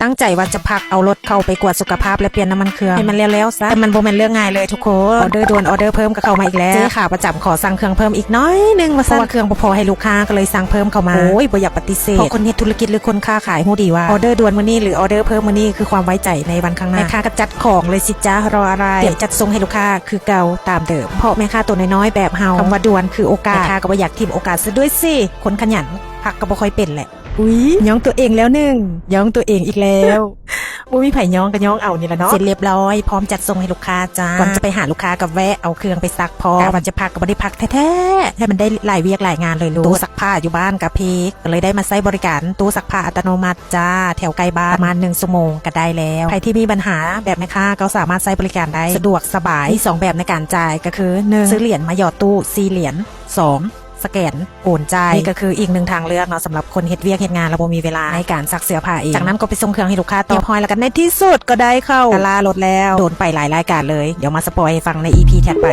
ตั้งใจว่าจะพักเอารถเข้าไปกวดสุขภาพและเปลี่ยนน้ำมันเครื่องให้มันแล้วๆซะแต่มันบ่แม่นเรื่องง่ายเลยทุกคนออเดอร์ด่วนออเดอร์เพิ่มก็เข้ามาอีกแล้วเจ๊ค่ะประจำขอสั่งเครื่องเพิ่มอีกน้อยนึงว่าเพราะว่าเครื่องบ่พอให้ลูกค้าก็เลยสั่งเพิ่มเข้ามาโอ้ยบ่อยากปฏิเสธเพราะคนเฮ็ดธุรกิจหรือคนค้าขายฮู้ดีว่าออเดอร์ด่วนมื้อนี้หรือออเดอร์เพิ่มมื้อนี้คือความไว้ใจในวันข้างหน้าแม่ค้าก็จัดของเลยสิจ้ารออะไรเตรียมจัดส่งให้ลูกค้าคือเก่าตามเดิมเพราะแม่ค้าตัวน้อยๆแบบเฮาคำว่าด่วนคือโอกาสแม่ค้าก็บ่อยากทิ่มโอกาสซะด้วยสิคนขยันพักก็บ่ค่อยเป็นแหละอุ๊ยย้องตัวเองแล้วหนึ่งย้องตัวเองอีกแล้วบ่มีไผย้องก็ย้องเอานี่ละเนาะเสร็จเรียบร้อยพร้อมจัดส่งให้ลูกค้าจ้าก่อนจะไปหาลูกค้ากับแวะเอาเครื่องไปซักพอวันจะพักก็บ่ได้พักแท้ๆให้มันได้หลายเวียกหลายงานเลยลูกตู้ซักผ้าอยู่บ้านกับพีกก็เลยได้มาใช้บริการตู้ซักผ้าอัตโนมัติจ้าแถวใกล้บ้านประมาณ1ชั่วโมงก็ได้แล้วใครที่มีปัญหาแบบแม่ค้าก็สามารถใช้บริการได้สะดวกสบายมี2แบบในการจ่ายก็คือ1ซื้อเหรียญมาหยอดตู้4เหรียญ2สแกนโอนจ่ายนี่ก็คืออีกหนึ่งทางเลือกเนาะสำหรับคนเฮ็ดเวียกเฮ็ดงานแล้วบ่มีเวลาในการซักเสื้อผ้าเองจากนั้นก็ไปส่งเครื่องให้ลูกค้าต่อเรียบร้อยแล้วกันในที่สุดก็ได้เข้ากะลารถแล้วโดนไปหลายรายการเลยเดี๋ยวมาสปอยให้ฟังใน EP ถัดไป